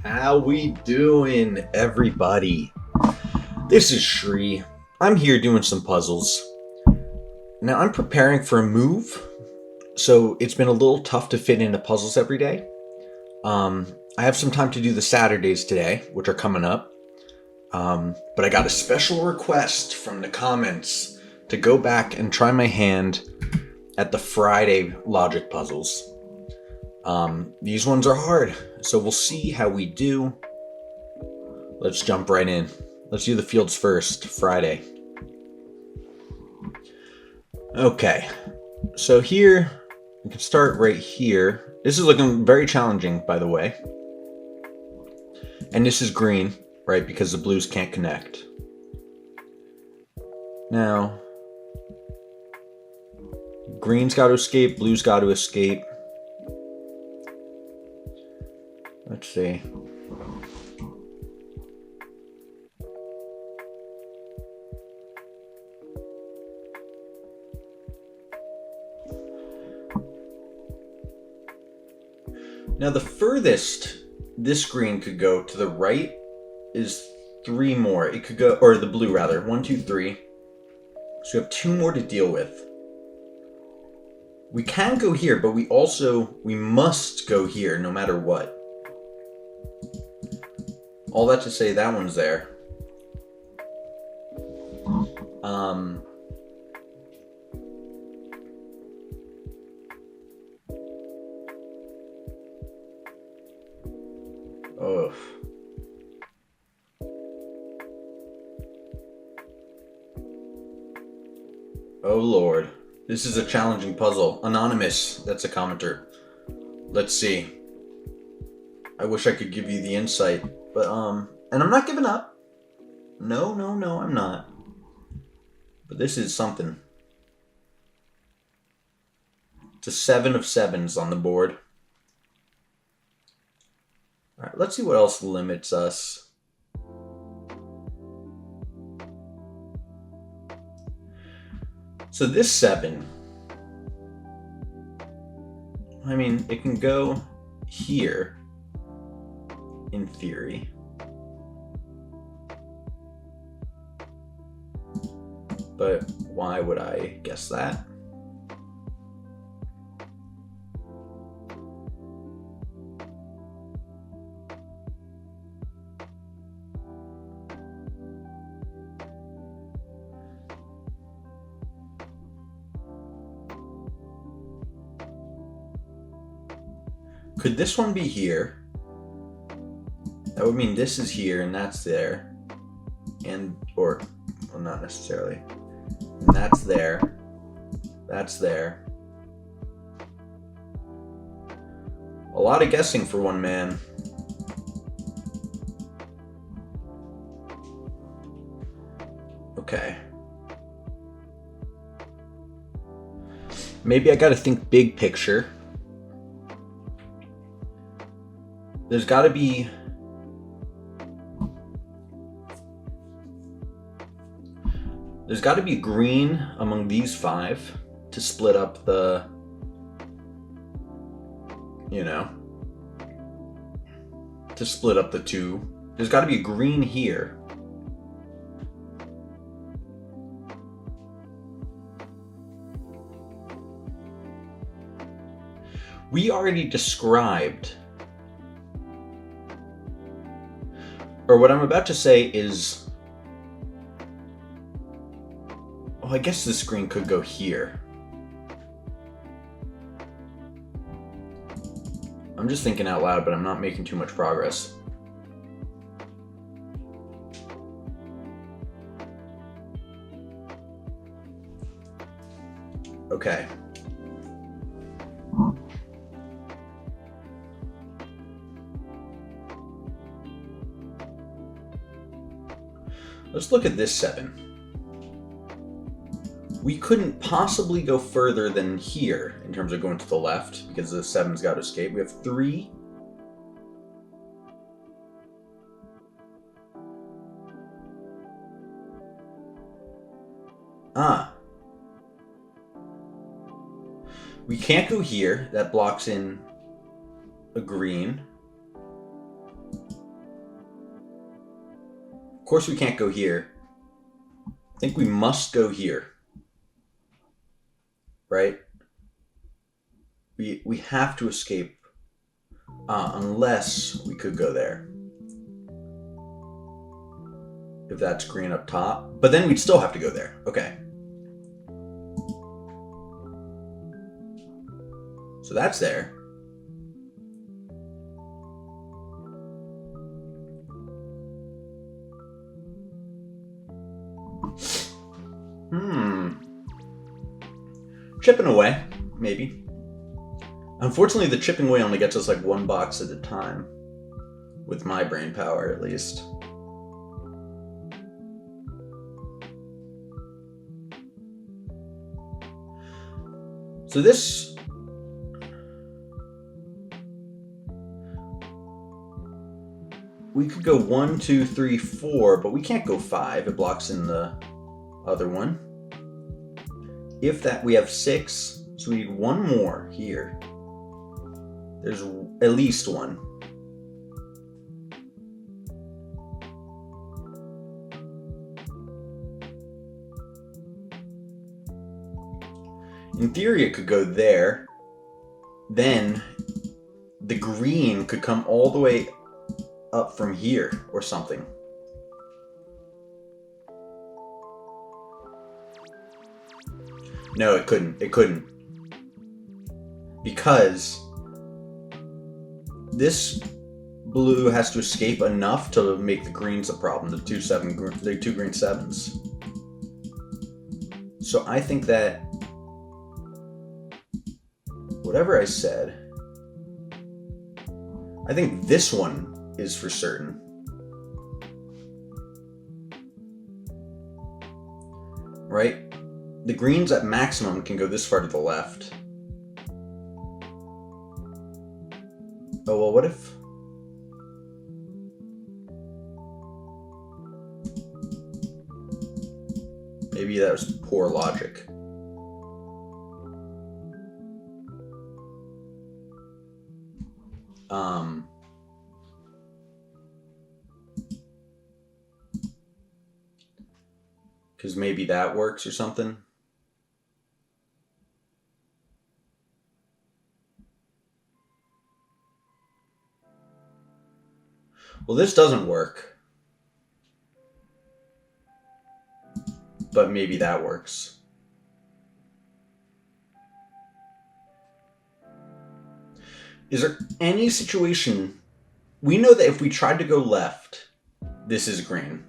How we doing, everybody? This is Shri. I'm here doing some puzzles. Now, I'm preparing for a move, so it's been a little tough to fit into puzzles every day. I have some time to do the Saturdays today, which are coming up. But I got a special request from the comments to go back and try my hand at the Friday logic puzzles. These ones are hard, so we'll see how we do. Let's jump right in. Let's do the fields first, Friday. Okay, so here, we can start right here. This is looking very challenging, by the way. And this is green, right, because the blues can't connect. Now, green's got to escape, blue's got to escape. Let's see. Now the furthest this green could go to the right is 3 more. It could go, or the blue rather, 1, 2, 3. So we have 2 more to deal with. We can go here, but we must go here no matter what. All that to say, that one's there. Oh. Oh Lord. This is a challenging puzzle. Anonymous, that's a commenter. Let's see. I wish I could give you the insight, but and I'm not giving up. No, I'm not. But this is something. It's a 7 of 7s on the board. All right, let's see what else limits us. So this 7, I mean, it can go here, in theory. But why would I guess that? Could this one be here? That would mean this is here and that's there. Or not necessarily. And that's there. That's there. A lot of guessing for one man. Okay. Maybe I gotta think big picture. There's gotta be... There's got to be green among these 5 to split up the, to split up the 2. There's got to be green here. We already described, or what I'm about to say is, well, I guess this green could go here. I'm just thinking out loud, but I'm not making too much progress. Okay. Let's look at this 7. We couldn't possibly go further than here in terms of going to the left because the 7's got to escape. We have 3. We can't go here. That blocks in a green. Of course we can't go here. I think we must go here. Right? We have to escape. Unless we could go there. If that's green up top. But then we'd still have to go there. Okay. So that's there. Chipping away, maybe. Unfortunately, the chipping away only gets us like one box at a time. With my brain power, at least. So this... We could go 1, 2, 3, 4, but we can't go 5. It blocks in the other one. If that, we have 6, so we need one more here. There's at least one. In theory, it could go there. Then the green could come all the way up from here or something. No, it couldn't. It couldn't. Because this blue has to escape enough to make the greens a problem. The two green 7s. So I think that whatever I said, I think this one is for certain. Right? The greens at maximum can go this far to the left. Oh, well, what if... Maybe that was poor logic. Because maybe that works or something. Well, this doesn't work. But maybe that works. Is there any situation... We know that if we tried to go left, this is green.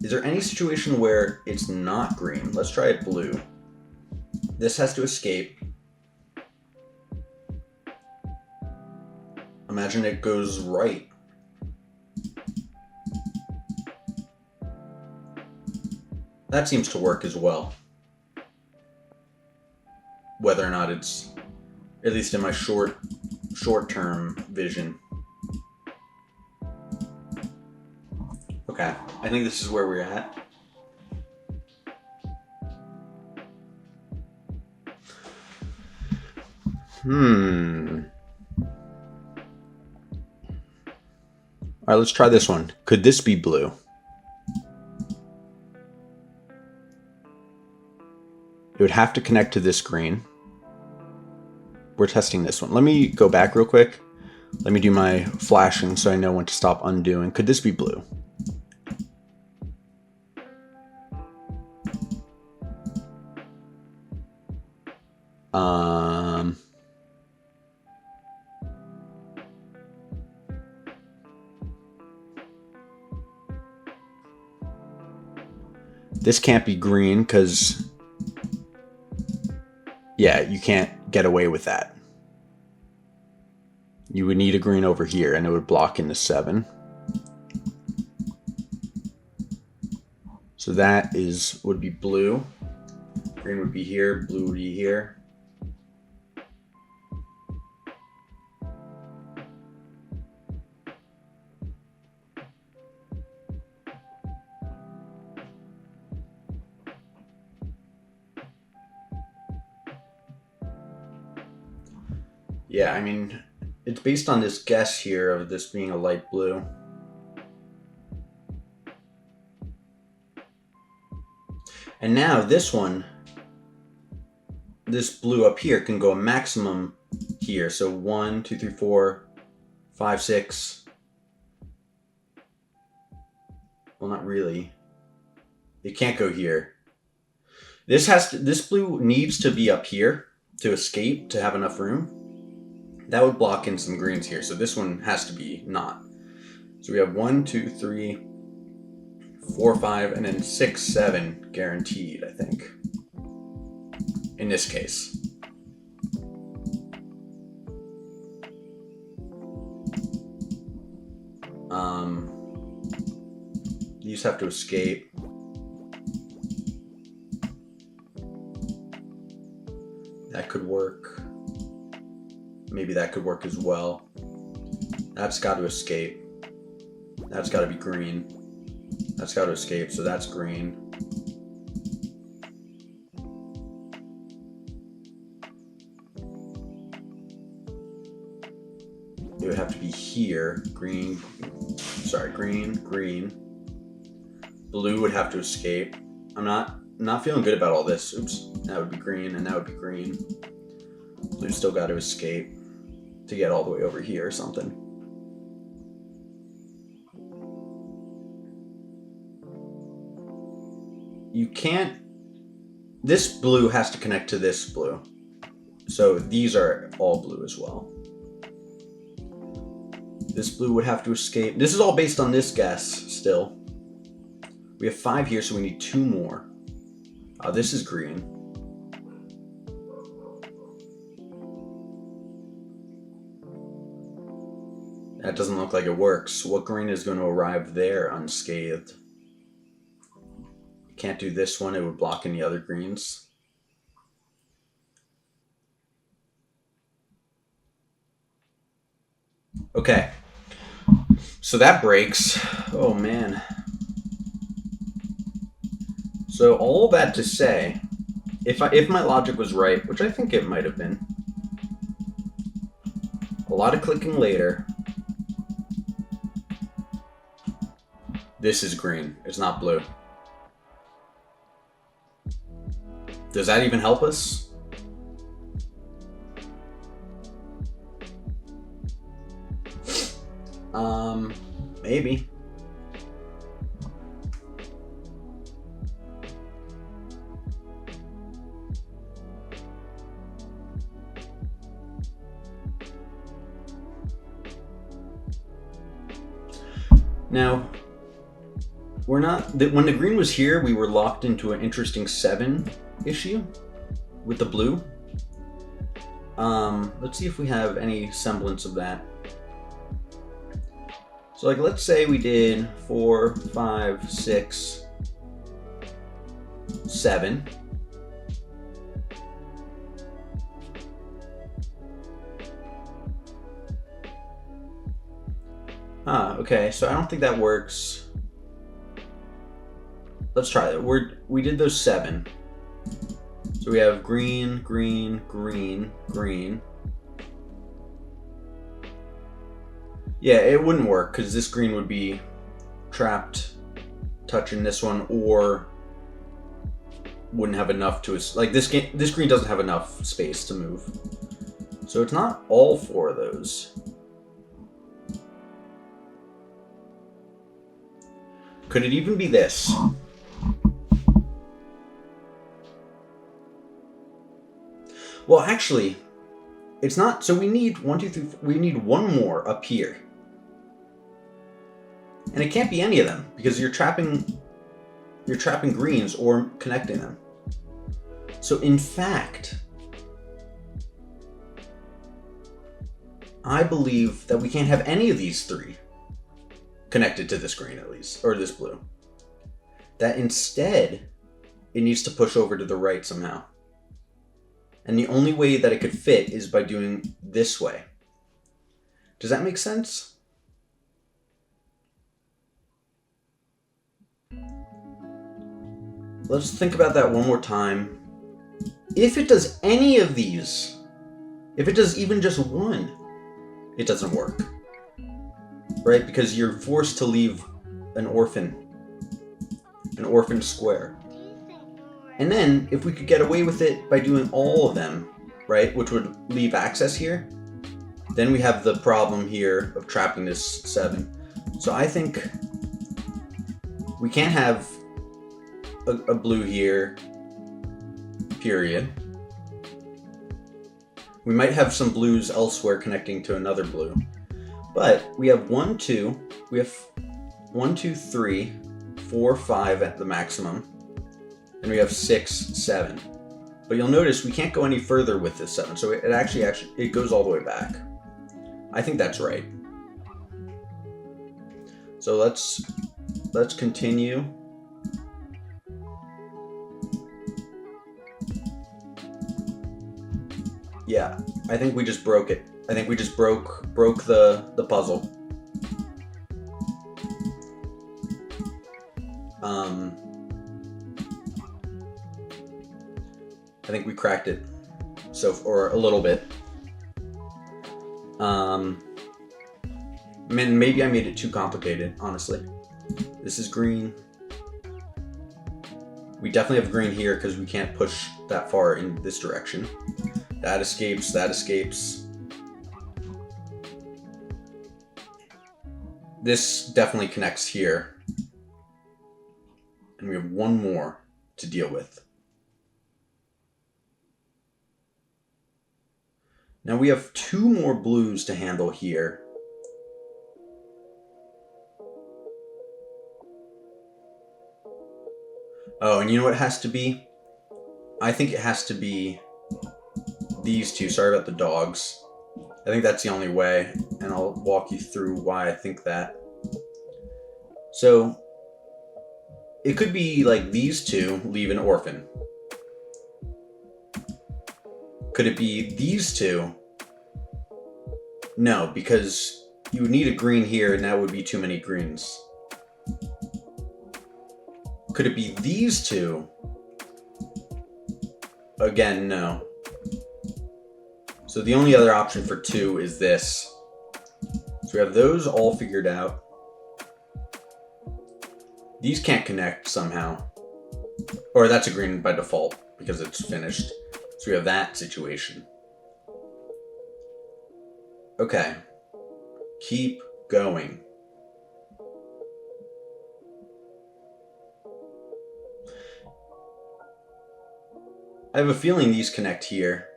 Is there any situation where it's not green? Let's try it blue. This has to escape. Imagine it goes right. That seems to work as well. Whether or not it's, at least in my short-term vision. Okay, I think this is where we're at. Alright, let's try this one. Could this be blue? It would have to connect to this green. We're testing this one. Let me go back real quick. Let me do my flashing so I know when to stop undoing. Could this be blue? This can't be green because, yeah, you can't get away with that. You would need a green over here and it would block in the 7. So that would be blue. Green would be here, blue would be here. Yeah, I mean, it's based on this guess here of this being a light blue. And now this one, this blue up here can go a maximum here. So 1, 2, 3, 4, 5, 6. Well, not really. It can't go here. This blue needs to be up here to escape, to have enough room. That would block in some greens here. So this one has to be not. So we have 1, 2, 3, 4, 5, and then 6, 7 guaranteed, I think. In this case. These have to escape. That could work. Maybe that could work as well. That's got to escape. That's got to be green. That's got to escape, so that's green. It would have to be here. Green. Sorry, green, green. Blue would have to escape. I'm not feeling good about all this. Oops. That would be green, and that would be green. Blue's still got to escape to get all the way over here or something. You can't... This blue has to connect to this blue. So these are all blue as well. This blue would have to escape. This is all based on this guess still. We have 5 here, so we need 2 more. This is green. That doesn't look like it works. What green is going to arrive there unscathed? Can't do this one. It would block any other greens. Okay. So that breaks. Oh, man. So all that to say, if my logic was right, which I think it might have been, a lot of clicking later, this is green. It's not blue. Does that even help us? Maybe. Now, we're not... When the green was here, we were locked into an interesting 7 issue with the blue. Let's see if we have any semblance of that. So, like, let's say we did 4, 5, 6, 7. Okay, so I don't think that works. Let's try that. We did those 7. So we have green, green, green, green. Yeah, it wouldn't work because this green would be trapped touching this one, or wouldn't have enough to... Like, this green doesn't have enough space to move. So it's not all 4 of those. Could it even be this? Well, actually, it's not. So we need 1, 2, 3. We need 1 more up here, and it can't be any of them because you're trapping greens or connecting them. So in fact, I believe that we can't have any of these 3 connected to this green, at least, or this blue. That instead, it needs to push over to the right somehow. And the only way that it could fit is by doing this way. Does that make sense? Let's think about that one more time. If it does any of these, if it does even just 1, it doesn't work. Right? Because you're forced to leave an orphan square. And then if we could get away with it by doing all of them, right, which would leave access here, then we have the problem here of trapping this 7. So I think we can't have a blue here, period. We might have some blues elsewhere connecting to another blue. But we have 1, 2, we have 1, 2, 3, 4, 5 at the maximum. And we have 6, 7. But you'll notice we can't go any further with this 7, so it actually it goes all the way back. I think that's right. So let's continue. Yeah, I think we just broke it. I think we just broke the puzzle. I think we cracked it. So, or a little bit. Man, maybe I made it too complicated, honestly. This is green. We definitely have green here because we can't push that far in this direction. That escapes, that escapes. This definitely connects here. And we have one more to deal with. Now we have 2 more blues to handle here. Oh, and you know what it has to be? I think it has to be these 2. Sorry about the dogs. I think that's the only way, and I'll walk you through why I think that. So, it could be like these 2 leave an orphan. Could it be these 2? No, because you would need a green here, and that would be too many greens. Could it be these 2? Again, no. So the only other option for 2 is this. So we have those all figured out. These can't connect somehow. Or that's a green by default because it's finished. So we have that situation. Okay. Keep going. I have a feeling these connect here.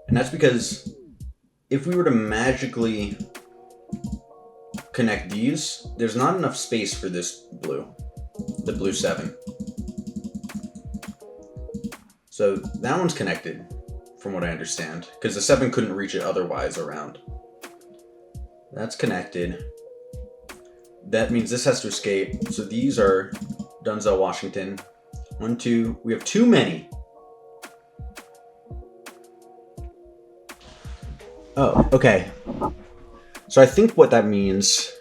And that's because if we were to magically connect these, there's not enough space for this blue, the blue 7. So that one's connected, from what I understand, because the 7 couldn't reach it otherwise around. That's connected. That means this has to escape. So these are Denzel Washington. 1, 2. We have too many. Oh, okay. So I think what that means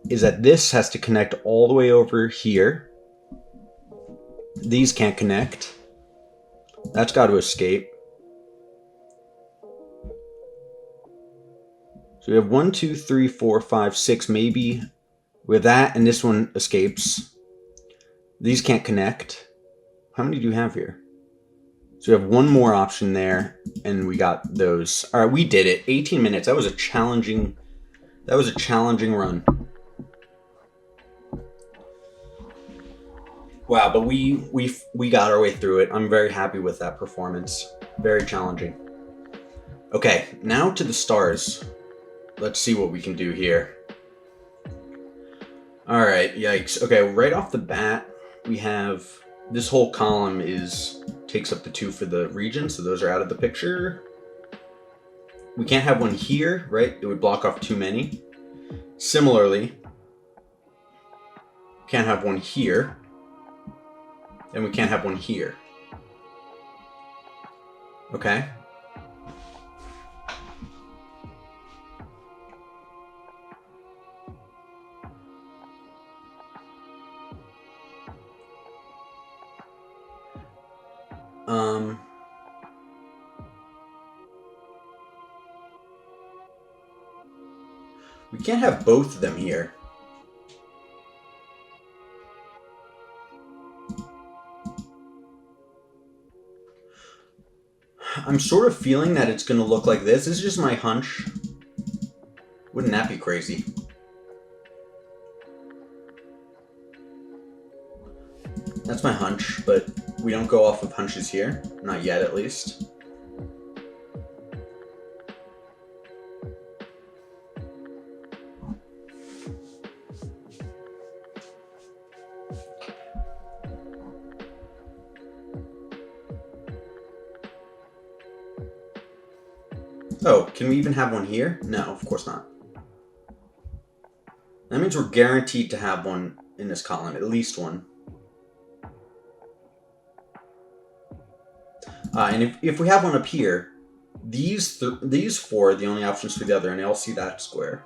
is that this has to connect all the way over here. These can't connect. That's got to escape. So we have 1, 2, 3, 4, 5, 6, maybe. With that, and this one escapes. These can't connect. How many do you have here? So we have one more option there, and we got those. All right, we did it. 18 minutes. That was a challenging run. Wow, but we got our way through it. I'm very happy with that performance. Very challenging. Okay, now to the stars. Let's see what we can do here. All right, yikes. Okay, right off the bat, we have this whole column takes up the 2 for the region, so those are out of the picture. We can't have one here, right? It would block off too many. Similarly, can't have one here, and we can't have one here. Okay. We can't have both of them here. I'm sort of feeling that it's going to look like this. This is just my hunch. Wouldn't that be crazy? That's my hunch, but we don't go off of hunches here. Not yet, at least. Oh, can we even have one here? No, of course not. That means we're guaranteed to have one in this column, at least one. And if we have one up here, these four are the only options for the other, and they all see that square.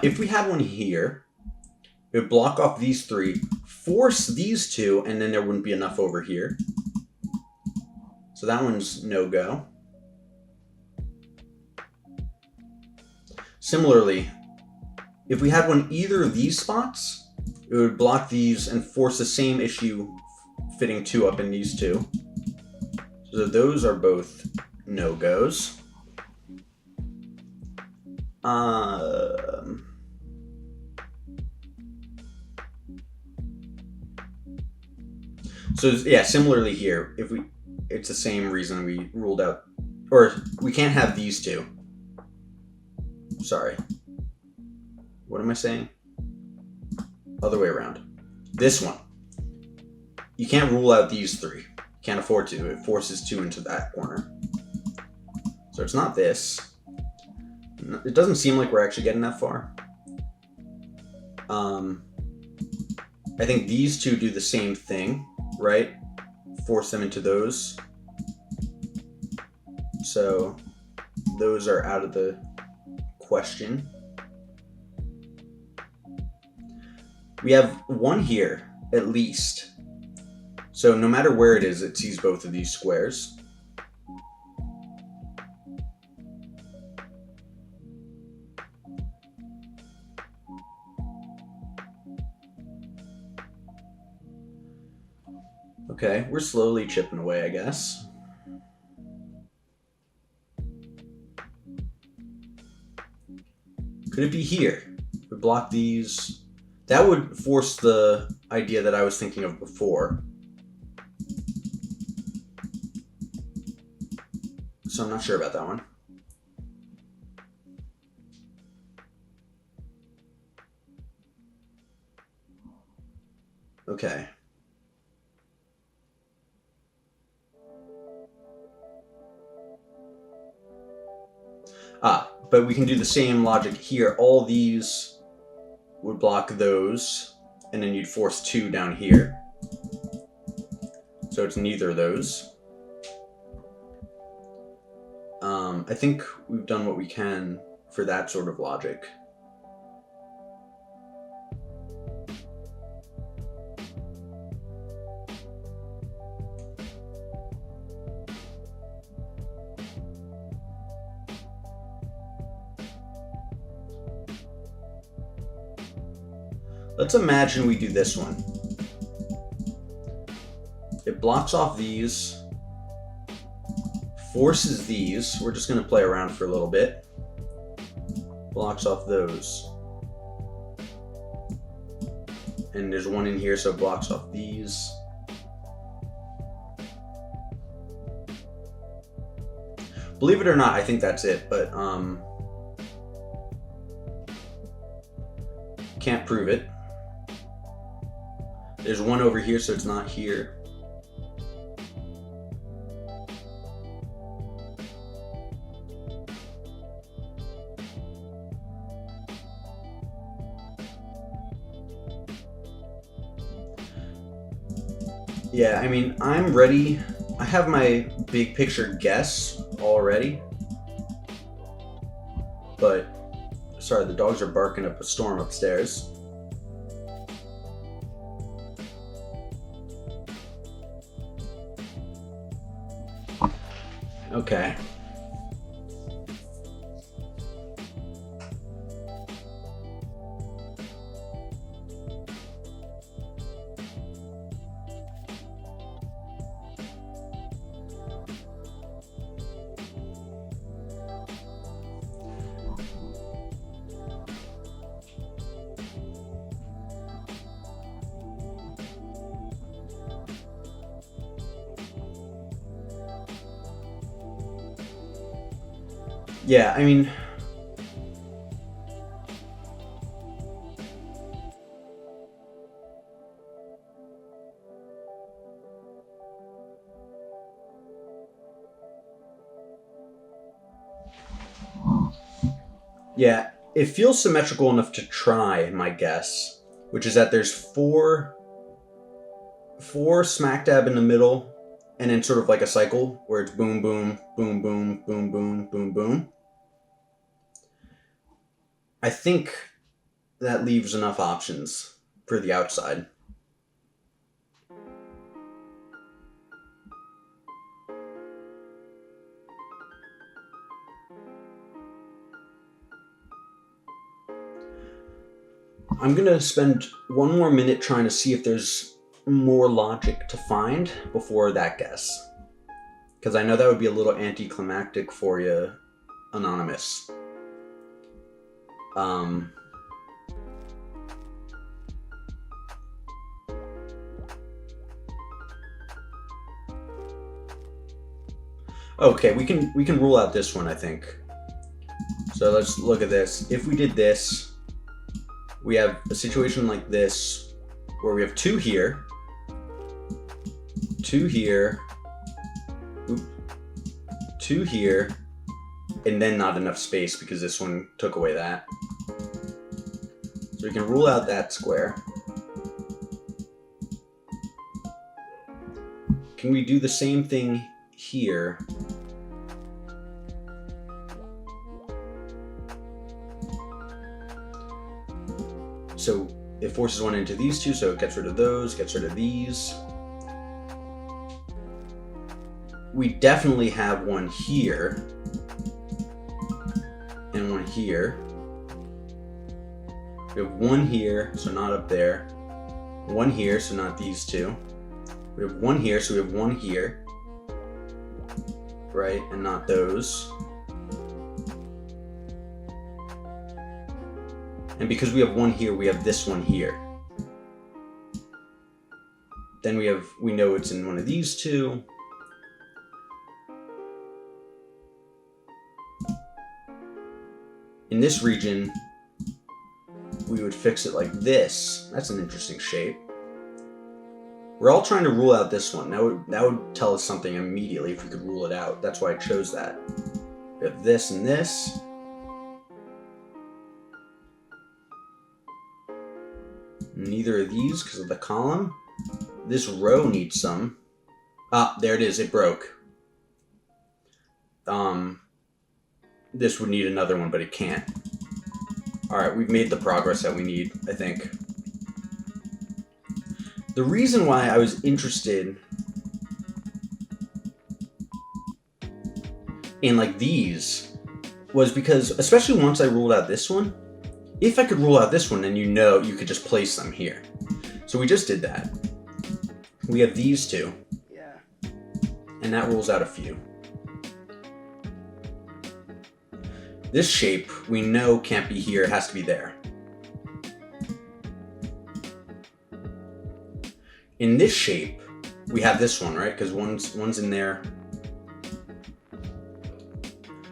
If we had one here, it would block off these three, force these two, and then there wouldn't be enough over here. So that one's no-go. Similarly, if we had one either of these spots, it would block these and force the same issue fitting two up in these two. So those are both no-goes. So yeah, similarly here, it's the same reason we ruled out, or we can't have these two. Sorry. What am I saying? Other way around. This one. You can't rule out these three. Can't afford to. It forces two into that corner. So it's not this. It doesn't seem like we're actually getting that far. I think these two do the same thing, right? Force them into those. So those are out of the question. We have one here, at least. So no matter where it is, it sees both of these squares. Okay, we're slowly chipping away, I guess. Could it be here? We block these. That would force the idea that I was thinking of before. So I'm not sure about that one. Okay. But we can do the same logic here. All these would block those, and then you'd force two down here. So it's neither of those. I think we've done what we can for that sort of logic. Let's imagine we do this one. It blocks off these, forces these. We're just going to play around for a little bit. Blocks off those. And there's one in here, so it blocks off these. Believe it or not, I think that's it, but can't prove it. There's one over here, so it's not here. Yeah, I mean, I'm ready. I have my big picture guess already. But, sorry, the dogs are barking up a storm upstairs. Okay. Yeah, I mean... Yeah, it feels symmetrical enough to try, my guess. Which is that there's four smack dab in the middle, and then sort of like a cycle where it's boom, boom, boom, boom, boom, boom, boom, boom. I think that leaves enough options for the outside. I'm going to spend one more minute trying to see if there's more logic to find before that guess. Because I know that would be a little anticlimactic for you, Anonymous. Okay, we can rule out this one, I think. So let's look at this. If we did this, we have a situation like this where we have two here, two here, two here, and then not enough space because this one took away that. So we can rule out that square. Can we do the same thing here? So it forces one into these two, so it gets rid of those, gets rid of these. We definitely have one here and one here. We have one here, so not up there. One here, so not these two. We have one here, so we have one here. Right, and not those. And because we have one here, we have this one here. Then we know it's in one of these two. In this region, we would fix it like this. That's an interesting shape. We're all trying to rule out this one. That would tell us something immediately if we could rule it out. That's why I chose that. We have this and this. Neither of these because of the column. This row needs some. Ah, there it is. It broke. This would need another one, but it can't. Alright, we've made the progress that we need, I think. The reason why I was interested in like these was because, especially once I ruled out this one, if I could rule out this one, then you know you could just place them here. So we just did that. We have these two. Yeah. And that rules out a few. This shape, we know can't be here, it has to be there. In this shape, we have this one, right? Because one's in there.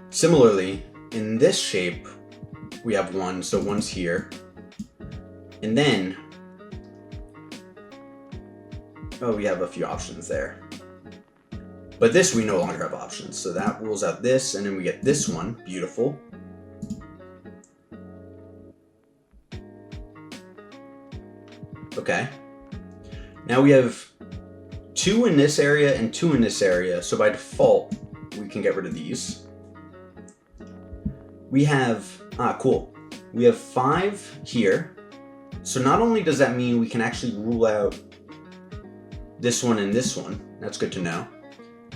Similarly, in this shape, we have one, so one's here. And then, oh, we have a few options there. But this we no longer have options, so that rules out this, and then we get this one, beautiful. Okay. Now we have 2 in this area and 2 in this area, so by default, we can get rid of these. We have, cool. We have 5 here. So not only does that mean we can actually rule out this one and this one, that's good to know,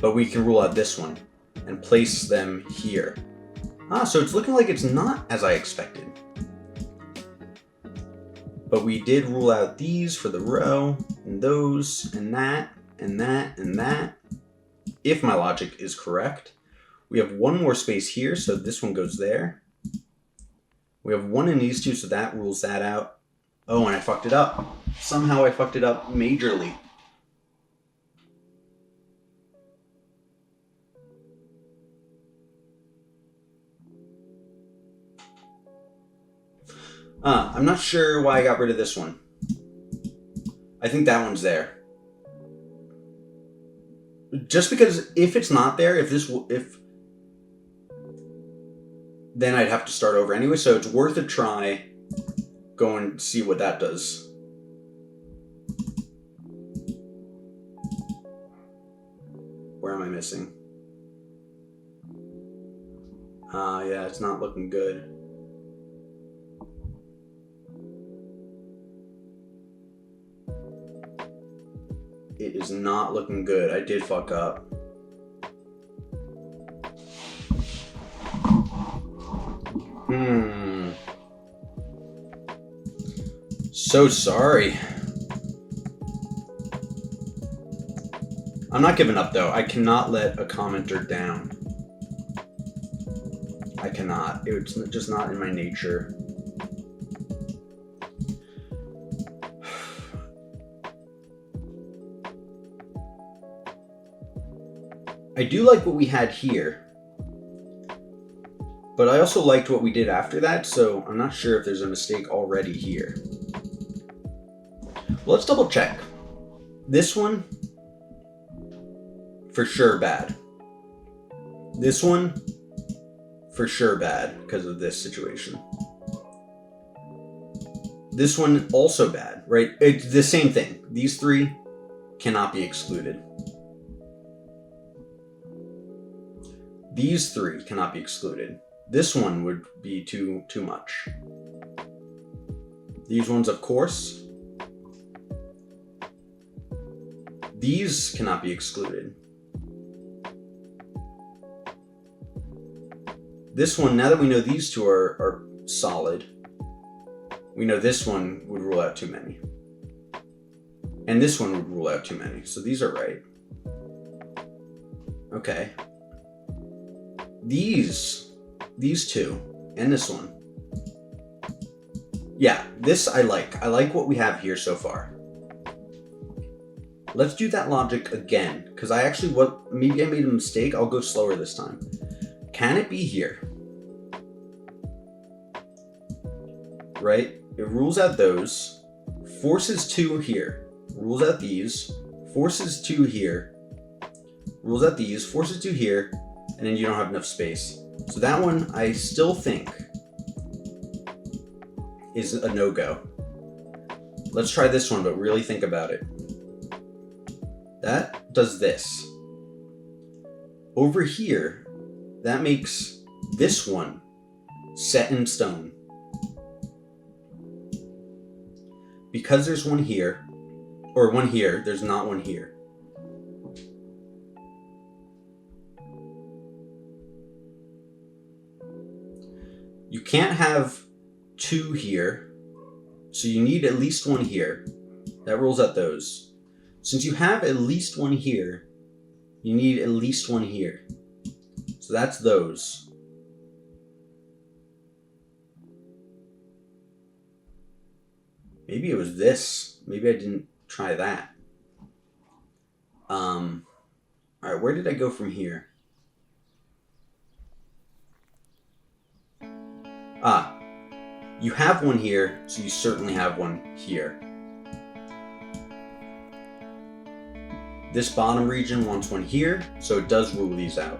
but we can rule out this one and place them here. So it's looking like it's not as I expected. But we did rule out these for the row, and those, and that, and that, and that. If my logic is correct. We have one more space here, so this one goes there. We have one in these two, so that rules that out. Oh, and I fucked it up. Somehow I fucked it up majorly. I'm not sure why I got rid of this one. I think that one's there. Just because if it's not there, then I'd have to start over anyway, so it's worth a try. Go and see what that does. Where am I missing? Yeah, it's not looking good. It is not looking good. I did fuck up. So sorry. I'm not giving up though. I cannot let a commenter down. I cannot. It's just not in my nature. I do like what we had here, but I also liked what we did after that, so I'm not sure if there's a mistake already here. Well, let's double check. This one, for sure bad. This one, for sure bad because of this situation. This one, also bad, right? It's the same thing. These three cannot be excluded. These three cannot be excluded. This one would be too much. These ones, of course. These cannot be excluded. This one, now that we know these two are solid, we know this one would rule out too many. And this one would rule out too many. So these are right. Okay. These two, and this one. Yeah, this I like. I like what we have here so far. Let's do that logic again, because maybe I made a mistake. I'll go slower this time. Can it be here? Right? It rules out those, forces 2 here, rules out these, forces 2 here, rules out these, forces 2 here, and then you don't have enough space. So that one, I still think, is a no-go. Let's try this one, but really think about it. That does this. Over here, that makes this one set in stone. Because there's one here, or one here, there's not one here. You can't have 2 here, so you need at least 1 here. That rules out those. Since you have at least 1 here, you need at least 1 here. So that's those. Maybe it was this. Maybe I didn't try that. Alright, where did I go from here? You have 1 here, so you certainly have 1 here. This bottom region wants 1 here, so it does rule these out.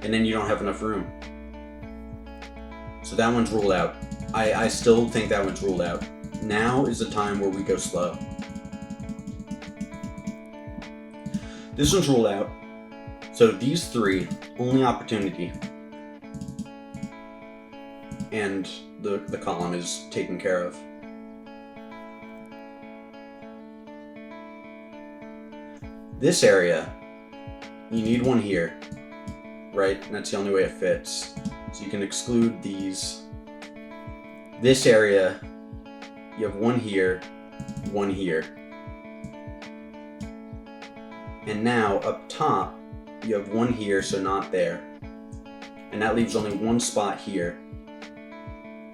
And then you don't have enough room. So that one's ruled out. I still think that one's ruled out. Now is the time where we go slow. This one's ruled out. So these 3, only opportunity. And the column is taken care of. This area, you need 1 here, right? And that's the only way it fits. So you can exclude these. This area, you have 1 here, 1 here. And now up top, you have 1 here, so not there. And that leaves only 1 spot here.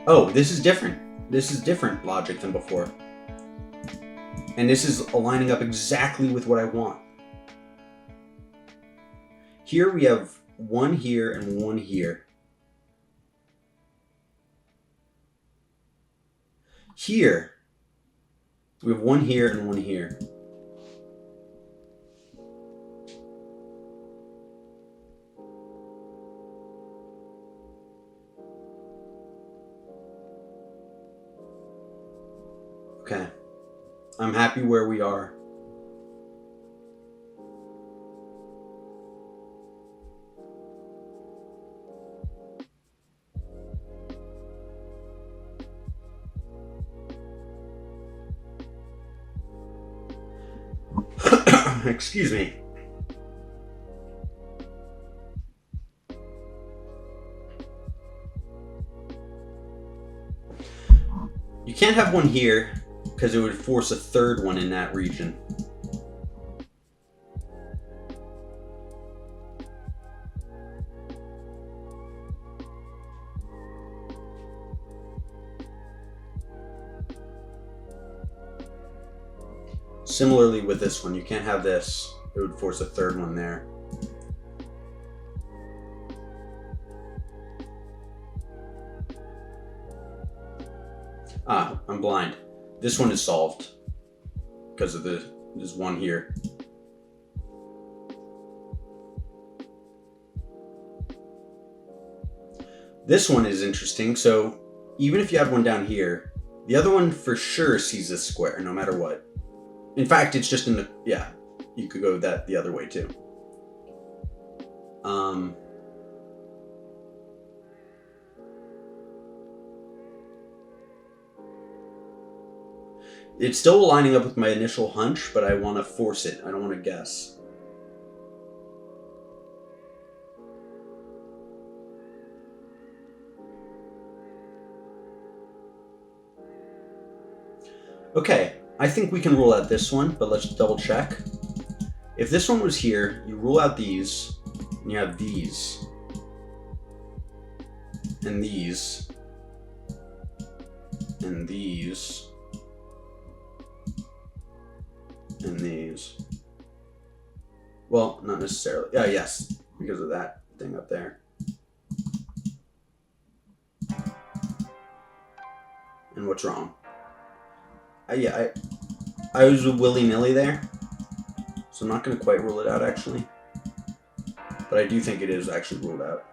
Oh, this is different. This is different logic than before. And this is aligning up exactly with what I want. Here we have 1 here and 1 here. here, we have one here and one here. Okay. I'm happy where we are. Excuse me. You can't have one here because it would force a third one in that region. Similarly with this one, you can't have this. It would force a third one there. Ah, I'm blind. This one is solved because of there's one here. This one is interesting. So even if you had one down here, the other one for sure sees this square no matter what. In fact, it's just in the, yeah, you could go that the other way too. It's still lining up with my initial hunch, but I want to force it. I don't want to guess. Okay, I think we can rule out this one, but let's double check. If this one was here, you rule out these, and you have these, and these, and these, and these. Well, not necessarily. Yeah, yes, because of that thing up there. And what's wrong? I was willy-nilly there, so I'm not going to quite rule it out, actually. But I do think it is actually ruled out.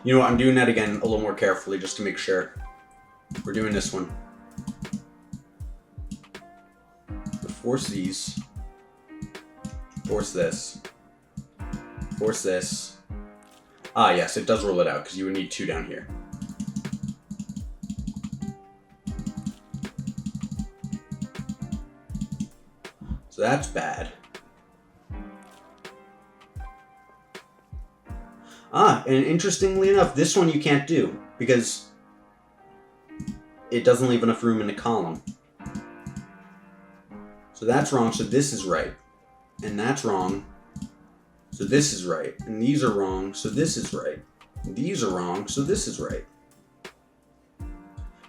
You know what, I'm doing that again a little more carefully just to make sure. We're doing this one. Force these. Force this. Force this. Ah, yes, it does rule it out because you would need two down here. So that's bad. Ah, and interestingly enough, this one you can't do because it doesn't leave enough room in the column. So that's wrong, so this is right. And that's wrong. So this is right, and these are wrong, so this is right. And these are wrong, so this is right.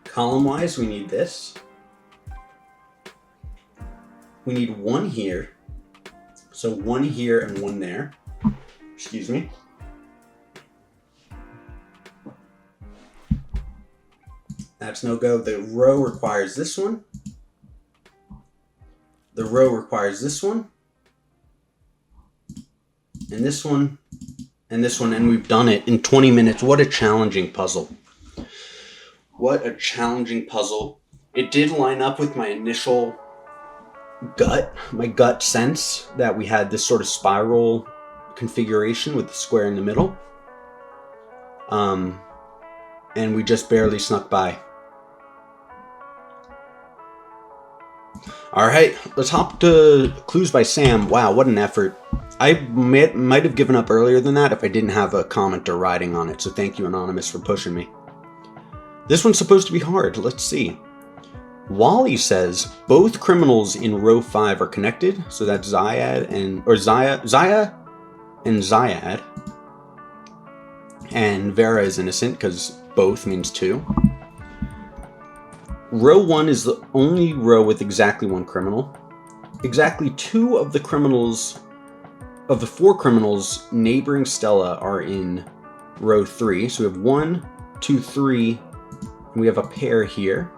Column-wise, we need this. We need one here. So one here and one there. Excuse me. That's no go. The row requires this one. The row requires this one. And this one, and this one, and we've done it in 20 minutes. What a challenging puzzle. What a challenging puzzle. It did line up with my initial my gut sense that we had this sort of spiral configuration with the square in the middle. And we just barely snuck by. All right, let's hop to Clues by Sam. Wow, what an effort. I might have given up earlier than that if I didn't have a commenter riding on it, so thank you, Anonymous, for pushing me. This one's supposed to be hard. Let's see. Wally says both criminals in row 5 are connected, so that's Zaya and Zyad. And Vera is innocent because both means 2. Row 1 is the only row with exactly one criminal. Exactly 2 of the criminals of the 4 criminals, neighboring Stella are in row 3. So we have 1, 2, 3, and we have a pair here.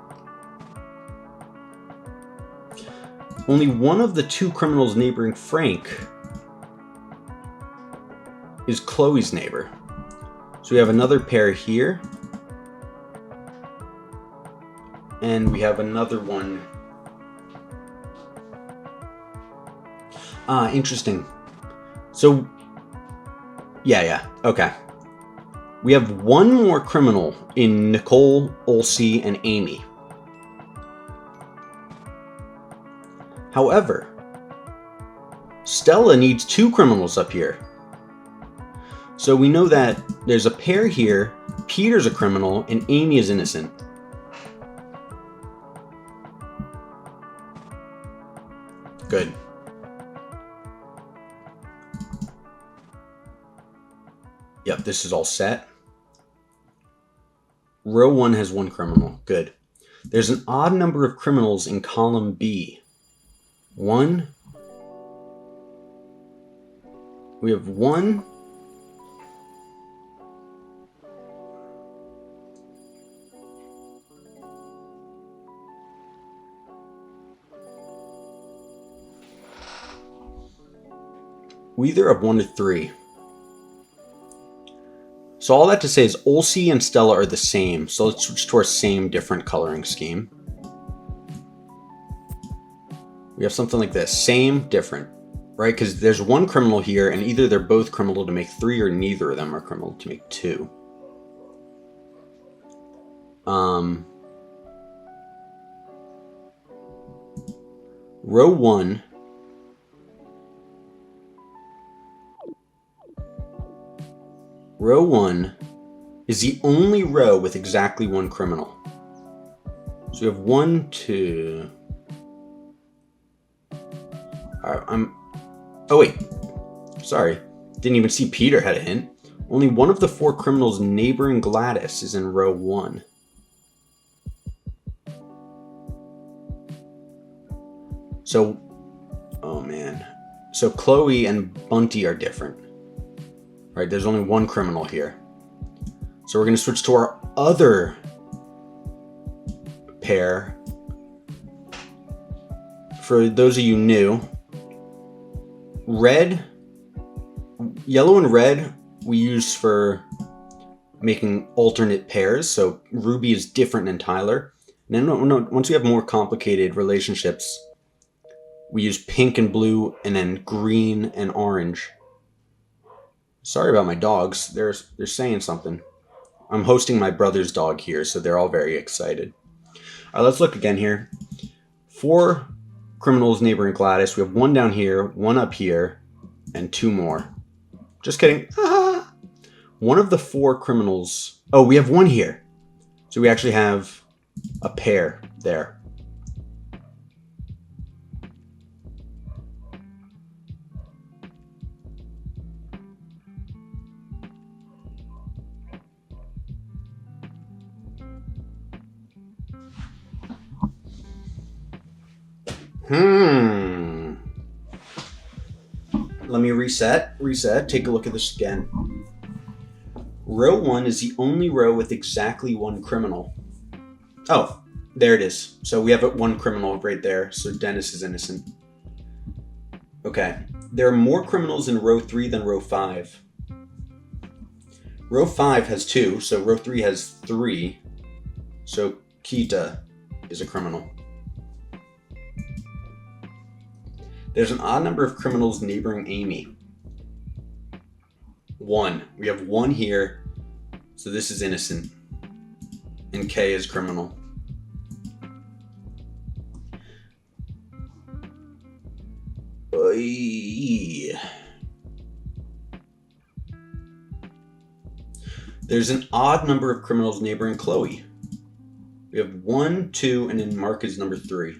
Only one of the 2 criminals neighboring Frank is Chloe's neighbor. So we have another pair here. And we have another one. Interesting. So, yeah, okay. We have one more criminal in Nicole, Ulcie, and Amy. However, Stella needs 2 criminals up here. So we know that there's a pair here, Peter's a criminal, and Amy is innocent. Good. Yep, this is all set. Row 1 has 1 criminal. Good. There's an odd number of criminals in column B. 1. We have 1. We either have 1 to 3. So all that to say is Ulcie and Stella are the same. So let's switch to our same different coloring scheme. We have something like this. Same, different. Right? Because there's 1 criminal here, and either they're both criminal to make 3 or neither of them are criminal to make 2. Row 1. Row 1 is the only row with exactly 1 criminal. So we have 1, 2. Oh wait, sorry. Didn't even see Peter had a hint. Only one of the 4 criminals neighboring Gladys is in row 1. So, oh man. So Chloe and Bunty are different. Right, there's only 1 criminal here. So we're going to switch to our other pair. For those of you new, yellow and red we use for making alternate pairs. So Ruby is different than Tyler. And then once we have more complicated relationships, we use pink and blue and then green and orange. Sorry about my dogs. They're saying something. I'm hosting my brother's dog here, so they're all very excited. All right, let's look again here. 4 criminals neighboring Gladys. We have 1 down here, 1 up here, and 2 more. Just kidding. One of the 4 criminals... Oh, we have 1 here. So we actually have a pair there. Let me reset, take a look at this again. Row 1 is the only row with exactly 1 criminal. Oh, there it is. So we have 1 criminal right there, so Dennis is innocent. Okay, there are more criminals in row 3 than row 5. Row 5 has 2, so row 3 has 3. So Kita is a criminal. There's an odd number of criminals neighboring Amy. 1. We have 1 here, so this is innocent. And K is criminal. There's an odd number of criminals neighboring Chloe. We have 1, 2, and then Mark is number 3.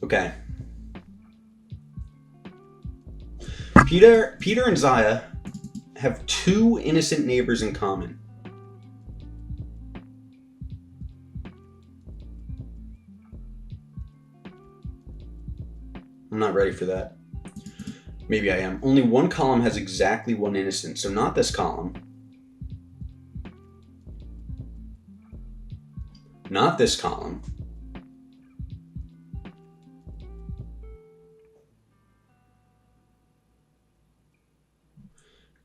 Okay. Peter and Zaya have 2 innocent neighbors in common. I'm not ready for that. Maybe I am. Only one column has exactly one innocent, so not this column. Not this column.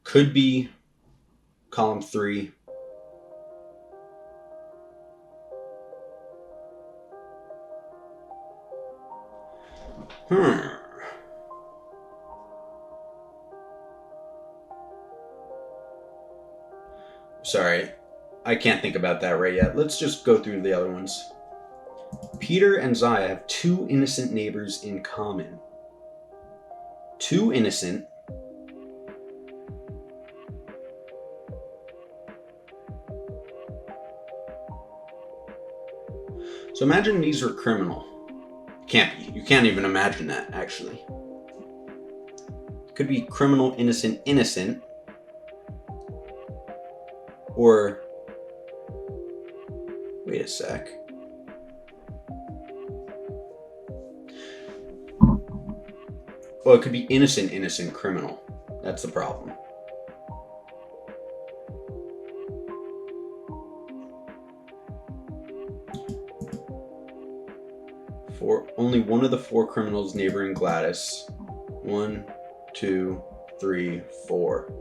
Could be column 3. Sorry, I can't think about that right yet. Let's just go through the other ones. Peter and Zaya have 2 innocent neighbors in common. 2 innocent. So imagine these are criminal. Can't be. You can't even imagine that, actually. Could be criminal, innocent, innocent. Or, wait a sec. Well, it could be innocent, innocent, criminal. That's the problem. Only one of the 4 criminals neighboring Gladys. 1, 2, 3, 4.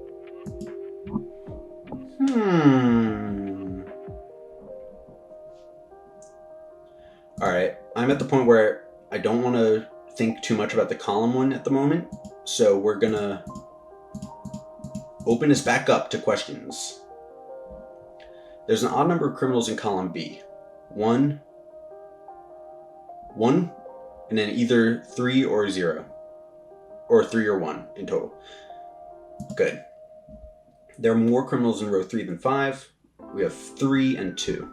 Alright, I'm at the point where I don't want to think too much about the column one at the moment, so we're gonna open this back up to questions. There's an odd number of criminals in column B. 1, and then either 3 or 0. Or 3 or 1 in total. Good. There are more criminals in row 3 than 5. We have 3 and 2.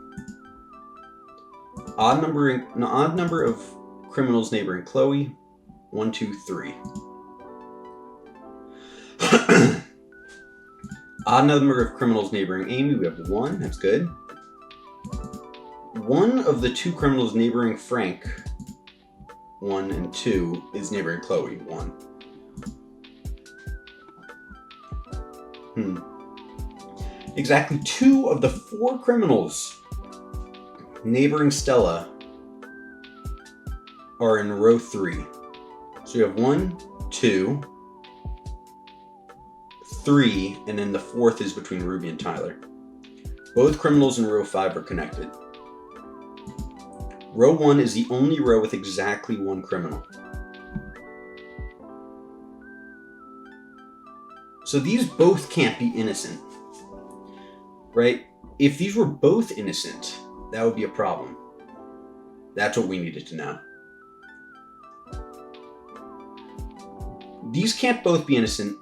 Odd number of criminals neighboring Chloe. 1, 2, 3. Odd number of criminals neighboring Amy. We have 1. That's good. One of the 2 criminals neighboring Frank, 1 and 2, is neighboring Chloe, 1. Exactly 2 of the 4 criminals neighboring Stella are in row 3. So you have 1, 2, 3, and then the 4th is between Ruby and Tyler. Both criminals in row 5 are connected. Row 1 is the only row with exactly 1 criminal. So these both can't be innocent, right? If these were both innocent, that would be a problem. That's what we needed to know. These can't both be innocent.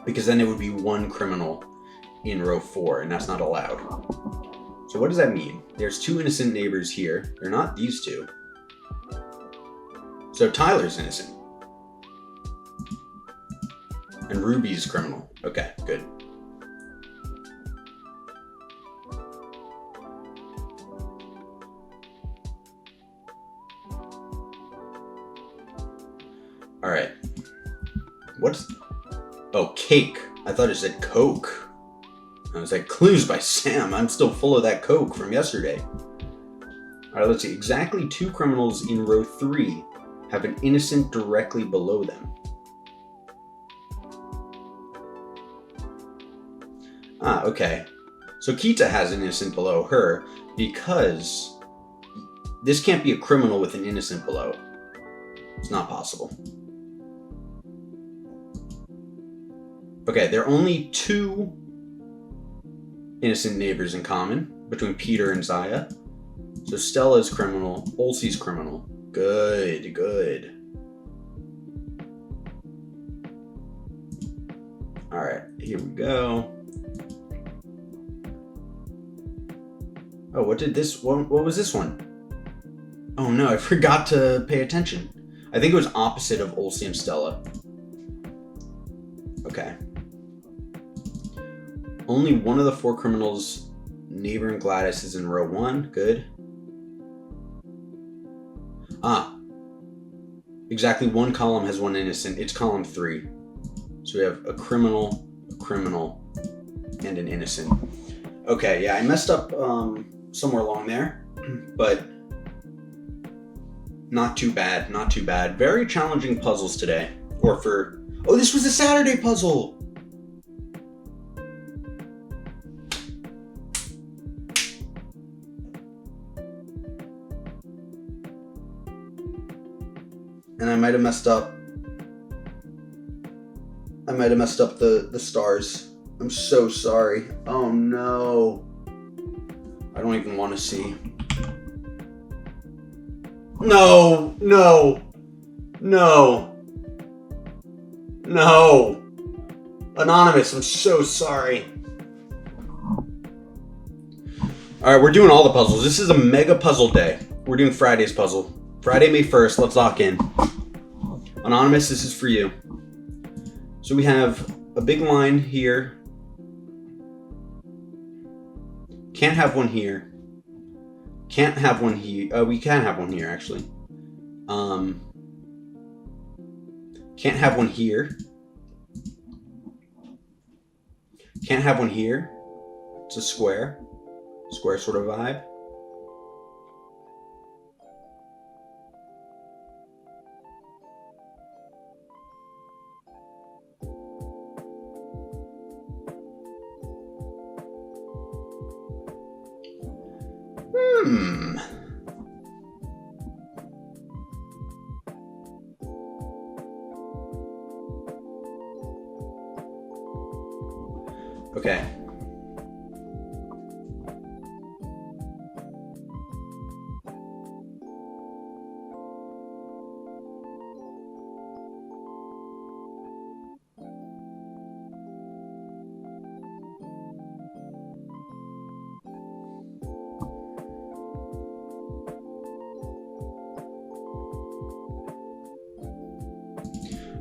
Because then it would be 1 criminal in row 4, and that's not allowed. So what does that mean? There's 2 innocent neighbors here. They're not these 2. So Tyler's innocent. And Ruby's criminal. Okay, good. Alright. What's... Oh, cake. I thought it said Coke. I was like, Clues by Sam. I'm still full of that Coke from yesterday. Alright, let's see. Exactly 2 criminals in row 3 have an innocent directly below them. Ah, okay. So Kita has an innocent below her because this can't be a criminal with an innocent below it. It's not possible. Okay, there are only 2 innocent neighbors in common between Peter and Zaya. So Stella's criminal, Ulcie's criminal. Good, good. Alright, here we go. Oh, what was this one? Oh no, I forgot to pay attention. I think it was opposite of Ulcie and Stella. Okay. Only one of the 4 criminals Neighbor and Gladys is in row 1. Good. Exactly one column has one innocent. It's column 3. So we have a criminal, and an innocent. Okay, yeah, I messed up somewhere along there, but not too bad, not too bad. Very challenging puzzles today. Oh, this was a Saturday puzzle! And I might have messed up. the stars. I'm so sorry. Oh no. I don't even want to see. No. Anonymous, I'm so sorry. Alright, we're doing all the puzzles. This is a mega puzzle day. We're doing Friday's puzzle. Friday, May 1st. Let's lock in. Anonymous, this is for you. So we have a big line here. Can't have one here. Can't have one here. We can have one here, actually. Can't have one here. Can't have one here. It's a square. Square sort of vibe. Okay.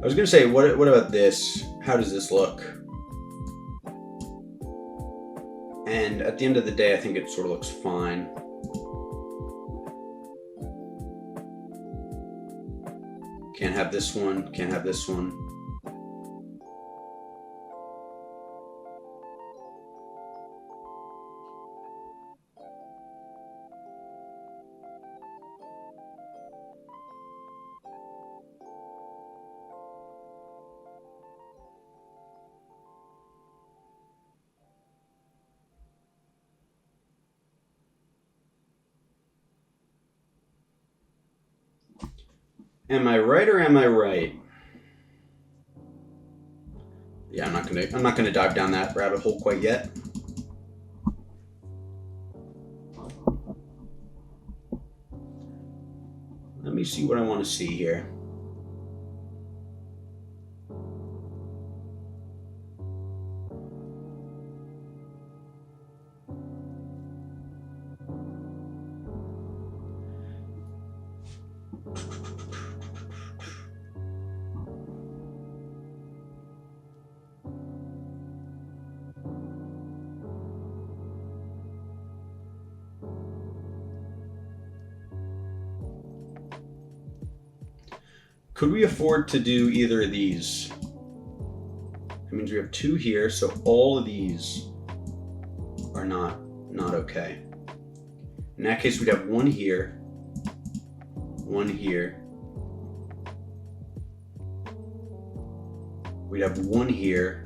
I was gonna say, what about this? How does this look? And at the end of the day, I think it sort of looks fine. Can't have this one, can't have this one. Am I right or am I right? Yeah, I'm not gonna dive down that rabbit hole quite yet. Let me see what I want to see here. Could we afford to do either of these? That means we have 2 here, so all of these are not okay. In that case, we'd have 1 here, 1 here. We'd have 1 here,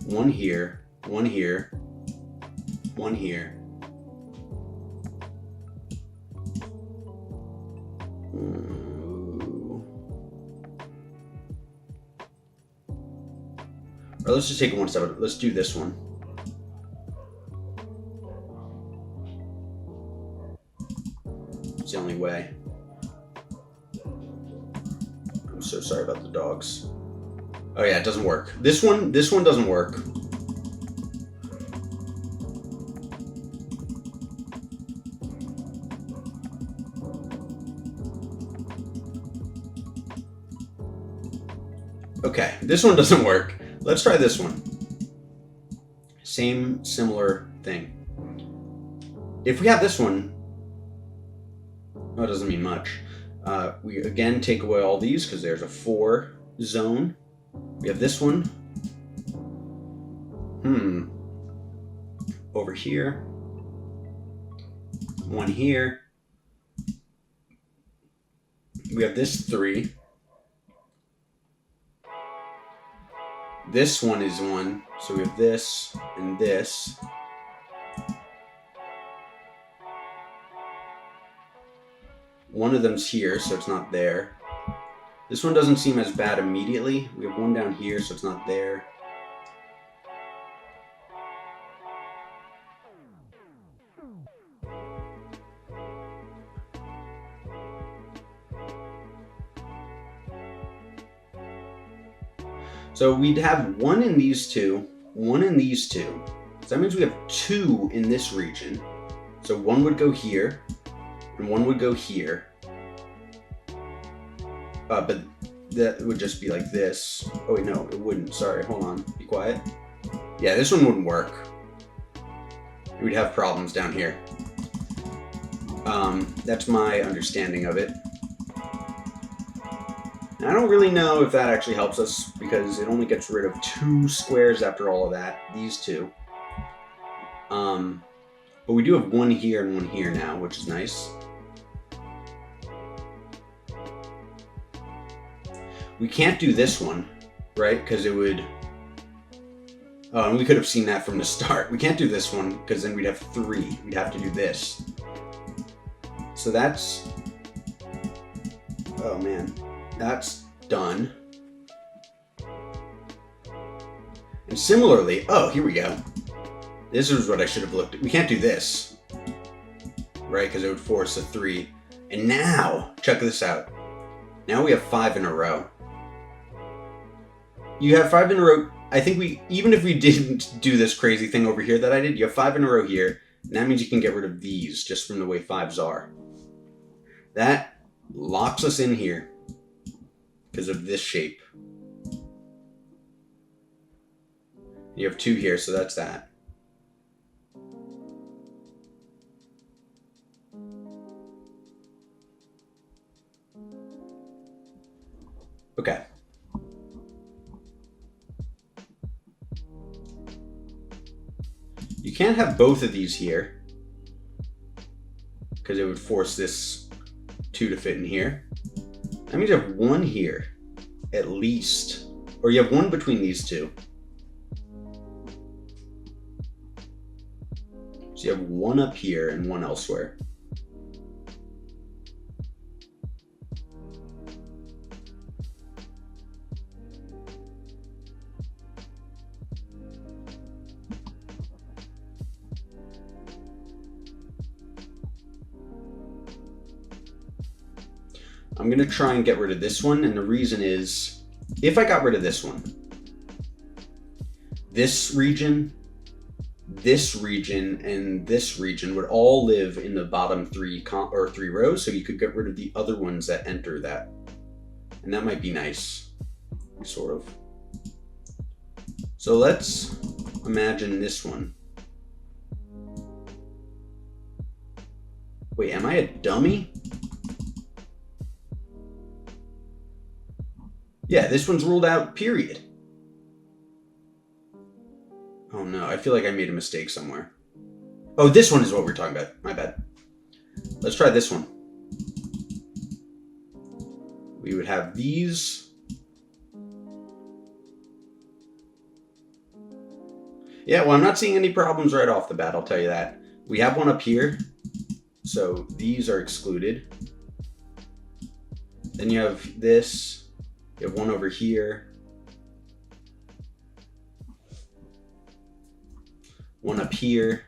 1 here, 1 here, 1 here. Or let's just take it one step. Let's do this one. It's the only way. I'm so sorry about the dogs. Oh yeah, it doesn't work. This one doesn't work. Okay, this one doesn't work. Let's try this one. Similar thing. If we have this one, well, it doesn't mean much. We again take away all these because there's a 4 zone. We have this one. Over here. One here. We have this 3. This one is 1. So we have this and this. One of them's here, so it's not there. This one doesn't seem as bad immediately. We have one down here, so it's not there. So we'd have 1 in these 2, 1 in these 2. So that means we have 2 in this region. So 1 would go here, and 1 would go here. But that would just be like this. Oh wait, no, it wouldn't. Sorry, hold on. Be quiet. Yeah, this one wouldn't work. We'd have problems down here. That's my understanding of it. And I don't really know if that actually helps us because it only gets rid of 2 squares after all of that. These 2. But we do have 1 here and 1 here now, which is nice. We can't do this one, right? Because it would... Oh, and we could have seen that from the start. We can't do this one because then we'd have 3. We'd have to do this. So that's... Oh man. That's done. And similarly... Oh, here we go. This is what I should have looked at. We can't do this. Right? Because it would force a 3. And now, check this out. Now we have 5 in a row. You have 5 in a row. I think even if we didn't do this crazy thing over here that I did, you have 5 in a row here. And that means you can get rid of these just from the way 5s are. That locks us in here because of this shape. You have 2 here, so that's that. Okay. You can't have both of these here because it would force this 2 to fit in here. That means you have 1 here, at least. Or you have 1 between these 2. So you have 1 up here and 1 elsewhere. I'm going to try and get rid of this one, and the reason is, if I got rid of this one, this region, and this region would all live in the bottom 3 rows, so you could get rid of the other ones that enter that. And that might be nice, sort of. So let's imagine this one. Wait, am I a dummy? Yeah, this one's ruled out, period. Oh no, I feel like I made a mistake somewhere. Oh, this one is what we're talking about. My bad. Let's try this one. We would have these. Yeah, well, I'm not seeing any problems right off the bat, I'll tell you that. We have one up here, so these are excluded. Then you have this. You have 1 over here. 1 up here.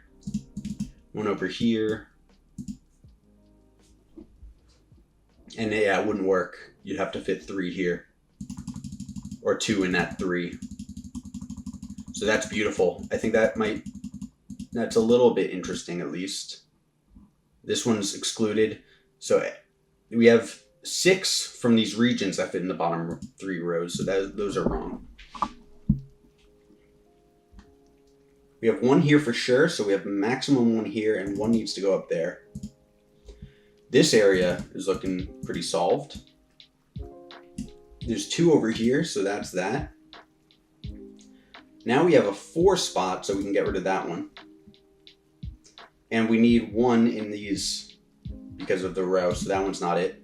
1 over here. And yeah, it wouldn't work. You'd have to fit 3 here. Or 2 in that 3. So that's beautiful. I think that's a little bit interesting at least. This one's excluded. So we have 6 from these regions that fit in the bottom 3 rows, so those are wrong. We have one here for sure, so we have maximum one here, and one needs to go up there. This area is looking pretty solved. There's 2 over here, so that's that. Now we have a 4 spot, so we can get rid of that one. And we need 1 in these because of the row, so that one's not it.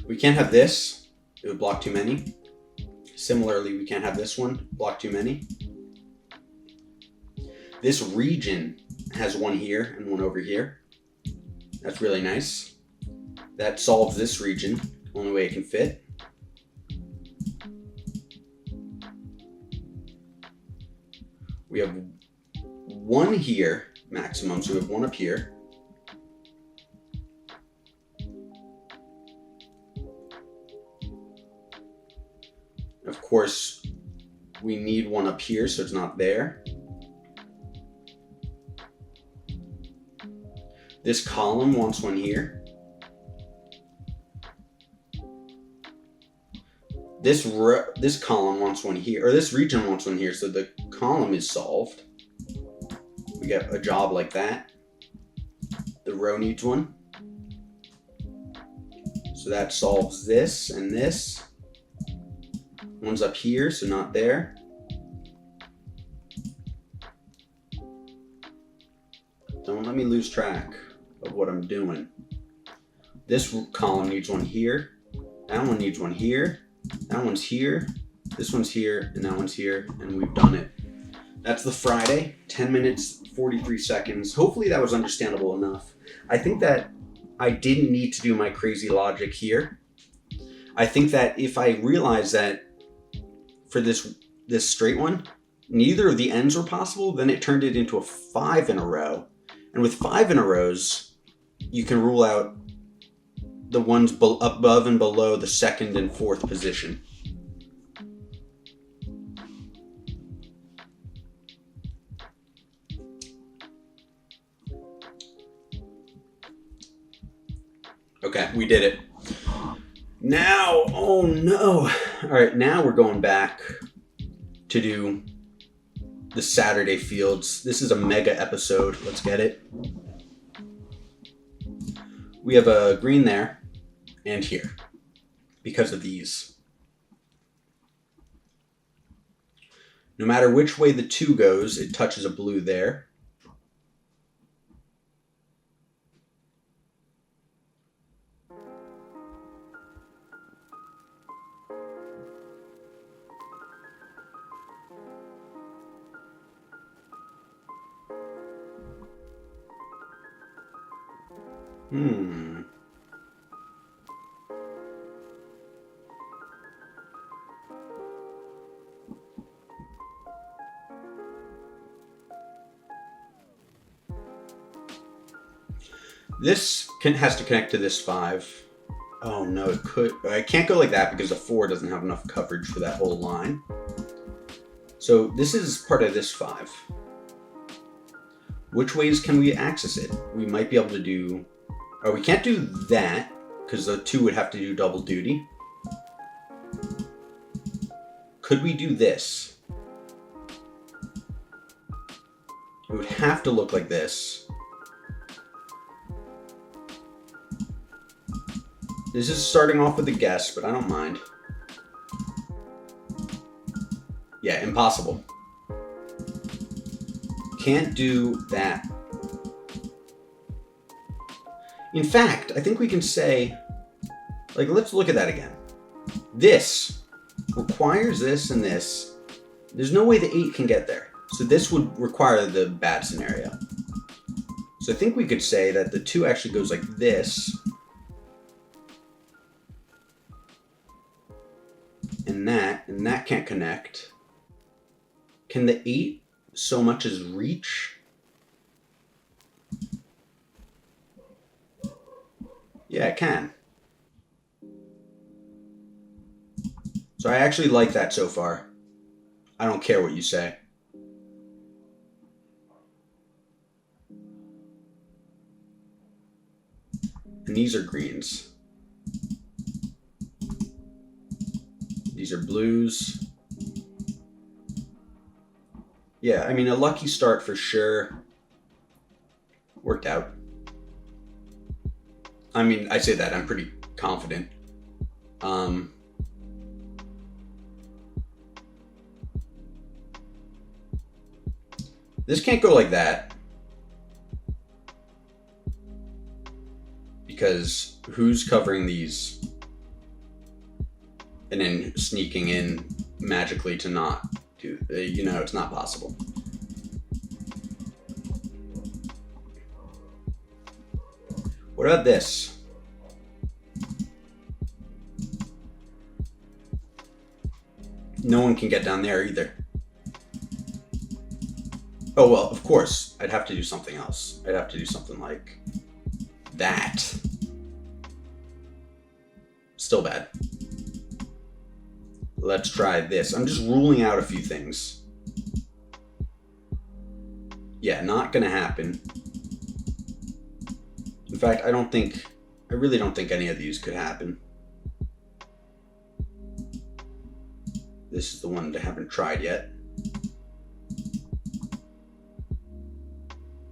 We can't have this, it would block too many. Similarly, we can't have this one, block too many. This region has 1 here and 1 over here. That's really nice. That solves this region, only way it can fit. We have 1 here, maximum, so we have 1 up here. Of course, we need 1 up here, so it's not there. This column wants 1 here. This column wants 1 here, or this region wants 1 here, so the column is solved. We get a job like that. The row needs 1. So that solves this and this. One's up here, so not there. Don't let me lose track of what I'm doing. This column needs 1 here. That one needs 1 here. That one's here. This one's here, and that one's here, and we've done it. That's the Friday, 10 minutes, 43 seconds. Hopefully that was understandable enough. I think that I didn't need to do my crazy logic here. I think that if I realized that for this straight one, neither of the ends were possible, then it turned it into a 5 in a row. And with 5 in a rows, you can rule out the ones above and below the 2nd and 4th position. Okay, we did it. Now, oh no. All right, now we're going back to do the Saturday fields. This is a mega episode. Let's get it. We have a green there and here because of these. No matter which way the 2 goes, it touches a blue there. This has to connect to this 5. Oh no, it could. I can't go like that because the 4 doesn't have enough coverage for that whole line. So this is part of this 5. Which ways can we access it? We might be able to do... Oh, we can't do that because the 2 would have to do double duty. Could we do this? It would have to look like this. This is starting off with a guess, but I don't mind. Yeah, impossible. Can't do that. In fact, I think we can say, like, let's look at that again. This requires this and this. There's no way the 8 can get there. So this would require the bad scenario. So I think we could say that the 2 actually goes like this. And that can't connect. Can the 8 so much as reach? Yeah, it can. So I actually like that so far. I don't care what you say. And these are greens. These are blues. Yeah, I mean, a lucky start for sure. Worked out. I mean, I say that, I'm pretty confident. This can't go like that. Because who's covering these? And then sneaking in magically to not do, you know, it's not possible. What about this? No one can get down there either. Oh, well, of course, I'd have to do something else. I'd have to do something like that. Still bad. Let's try this. I'm just ruling out a few things. Yeah, not gonna happen. In fact, I really don't think any of these could happen. This is the one that I haven't tried yet.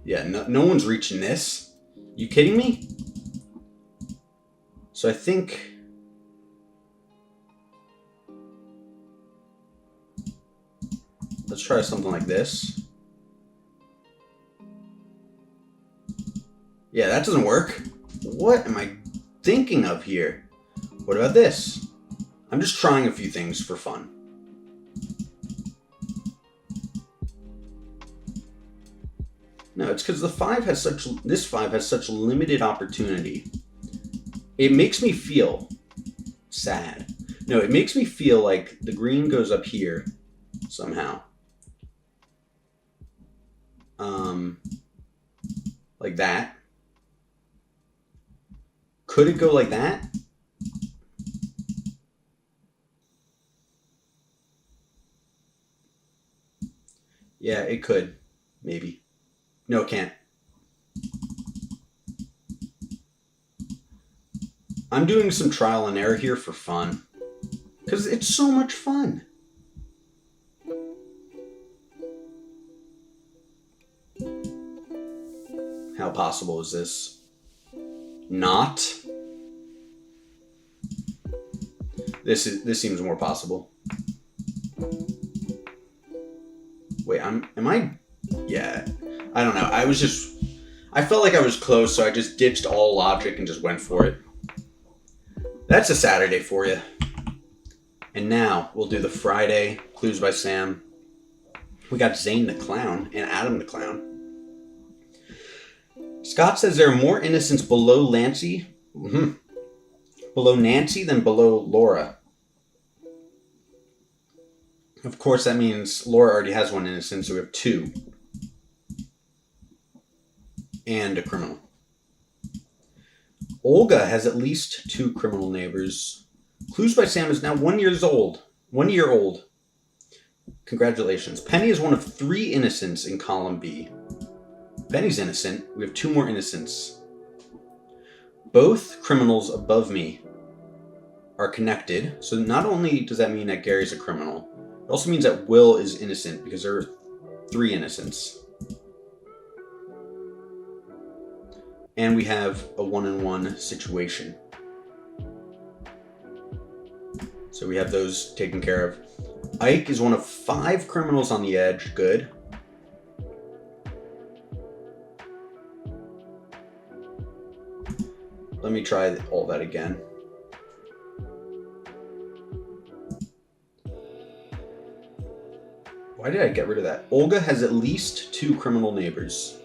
Yeah, no one's reaching this. You kidding me? So I think... let's try something like this. Yeah, that doesn't work. What am I thinking of here? What about this? I'm just trying a few things for fun. No, it's because this 5 has such limited opportunity. It makes me feel sad. No, it makes me feel like the green goes up here somehow. Like that. Could it go like that? Yeah, it could. Maybe. No, it can't. I'm doing some trial and error here for fun. Because it's so much fun. How possible is this? Not. This seems more possible. Wait, am I? Yeah. I don't know. I felt like I was close, so I just ditched all logic and just went for it. That's a Saturday for you. And now we'll do the Friday Clues by Sam. We got Zane the Clown and Adam the Clown. Scott says there are more innocents below Nancy. Below Nancy than below Laura. Of course, that means Laura already has one innocent, so we have 2. And a criminal. Olga has at least 2 criminal neighbors. Clues by Sam is now 1 year old. 1 year old. Congratulations. Penny is one of 3 innocents in column B. Penny's innocent. We have 2 more innocents. Both criminals above me are connected. So not only does that mean that Gary's a criminal, it also means that Will is innocent because there are 3 innocents. And we have a 1-on-1 situation. So we have those taken care of. Ike is one of 5 criminals on the edge. Good. Let me try all that again. Why did I get rid of that? Olga has at least 2 criminal neighbors.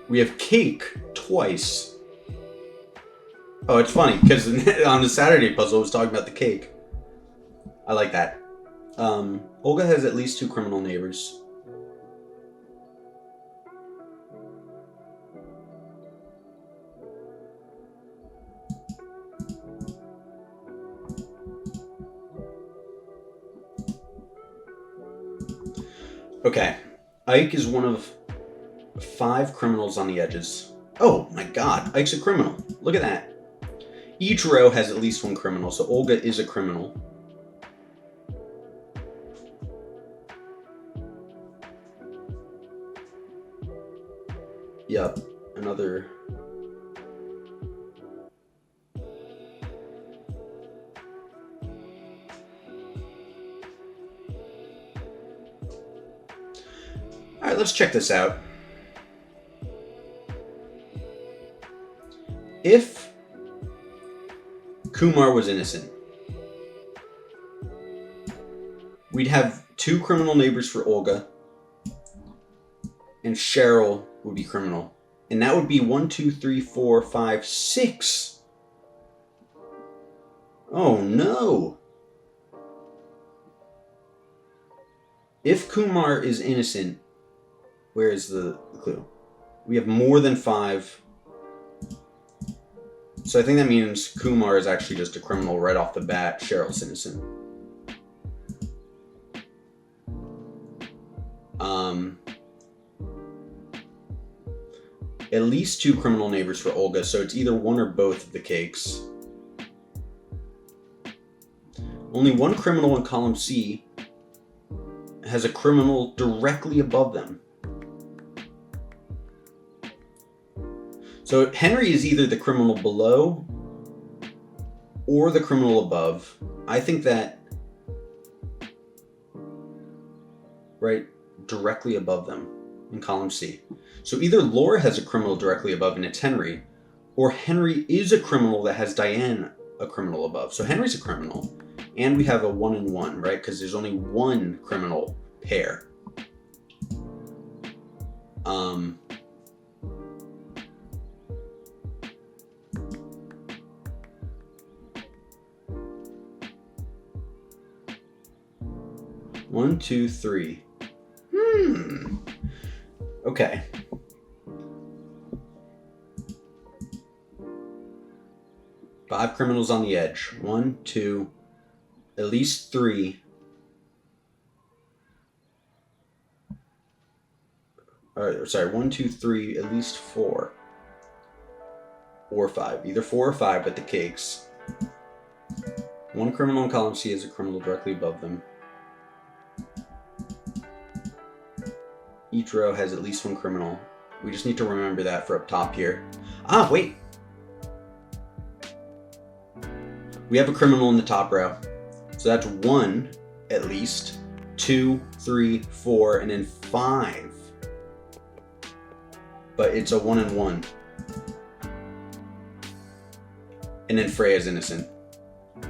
We have cake twice. Oh, it's funny because on the Saturday puzzle I was talking about the cake. I like that. Olga has at least 2 criminal neighbors. Okay. Ike is one of 5 criminals on the edges. Oh my god, Ike's a criminal. Look at that. Each row has at least 1 criminal, so Olga is a criminal. Yup, another... Alright, let's check this out. If Kumar was innocent, we'd have 2 criminal neighbors for Olga, and Cheryl would be criminal. And that would be 1, 2, 3, 4, 5, 6. Oh no! If Kumar is innocent, where is the clue? We have more than 5. So I think that means Kumar is actually just a criminal right off the bat. Cheryl's innocent. At least 2 criminal neighbors for Olga, so it's either one or both of the cakes. Only 1 criminal in column C has a criminal directly above them. So Henry is either the criminal below or the criminal above. I think that right directly above them in column C. So either Laura has a criminal directly above and it's Henry, or Henry is a criminal that has Diane a criminal above. So Henry's a criminal, and we have a 1 and 1, right? Because there's only 1 criminal pair. One, two, three. Okay. Five criminals on the edge. 1, 2, at least 3. Sorry, 1, 2, 3, at least 4. Or 5. Either 4 or 5, but the cakes. 1 criminal in column C has a criminal directly above them. Each row has at least 1 criminal. We just need to remember that for up top here. Ah, wait! We have a criminal in the top row. So that's 1 at least, 2, 3, 4, and then 5. But it's a 1 and 1. And then Freya's innocent.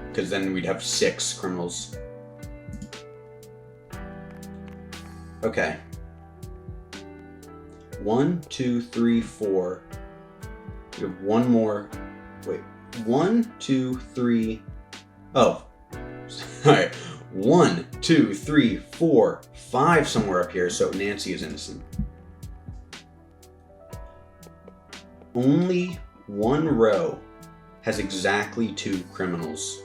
Because then we'd have 6 criminals. Okay. 1, 2, 3, 4. We have 1 more. Wait. 1, 2, 3. Oh. Alright. 1, 2, 3, 4, 5 somewhere up here. So Nancy is innocent. Only 1 row has exactly 2 criminals.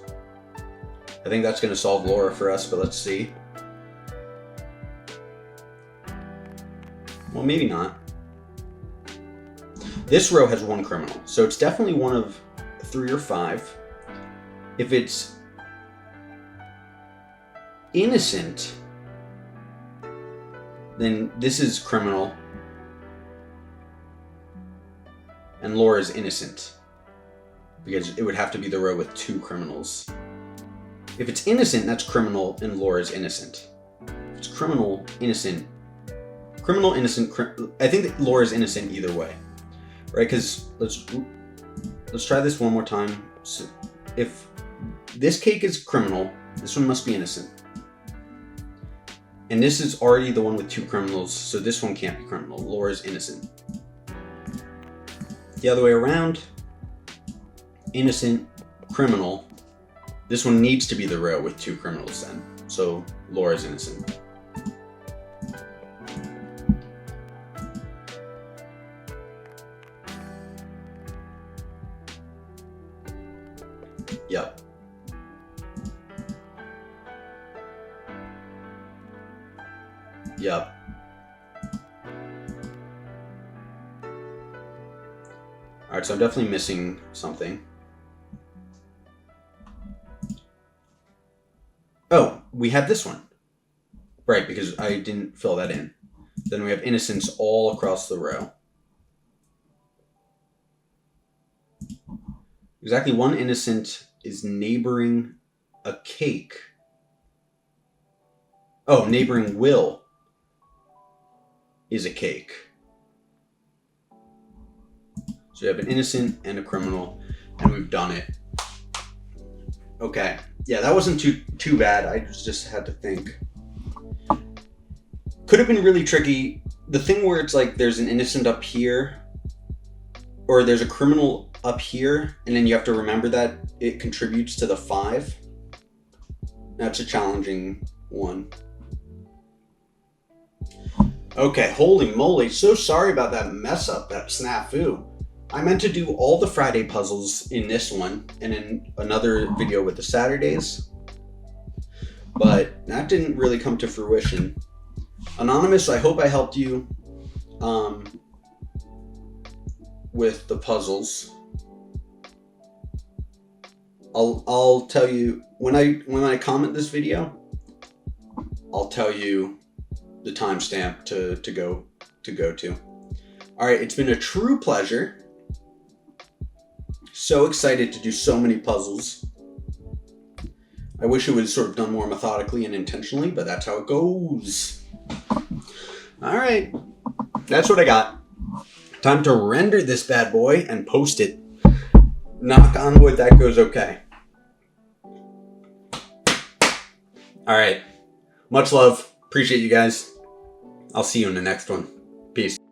I think that's going to solve Laura for us, but let's see. Well, maybe not. This row has 1 criminal, so it's definitely one of 3 or 5. If it's innocent, then this is criminal, and Laura's innocent, because it would have to be the row with 2 criminals. If it's innocent, that's criminal, and Laura's innocent. If it's criminal, innocent, I think that Laura's innocent either way, right? Because let's try this one more time. So if this cake is criminal, this one must be innocent. And this is already the one with 2 criminals, so this one can't be criminal. Laura's innocent. The other way around, innocent, criminal. This one needs to be the row with 2 criminals then. So Laura's innocent. Yep. Yep. Alright, so I'm definitely missing something. Oh, we have this one. Right, because I didn't fill that in. Then we have innocents all across the row. Exactly one innocent is neighboring a cake. Oh, neighboring Will is a cake. So you have an innocent and a criminal, and we've done it. Okay. Yeah, that wasn't too bad. I just had to think. Could have been really tricky. The thing where it's like there's an innocent up here, or there's a criminal up here, and then you have to remember that it contributes to the 5. That's a challenging one. Okay, holy moly. So sorry about that mess up, that snafu. I meant to do all the Friday puzzles in this one, and in another video with the Saturdays, but that didn't really come to fruition. Anonymous, I hope I helped you with the puzzles. I'll tell you when I comment this video, I'll tell you the timestamp to go to. All right, it's been a true pleasure. So excited to do so many puzzles. I wish it was sort of done more methodically and intentionally, but that's how it goes. All right, that's what I got. Time to render this bad boy and post it. Knock on wood, that goes okay. All right, much love. Appreciate you guys. I'll see you in the next one. Peace.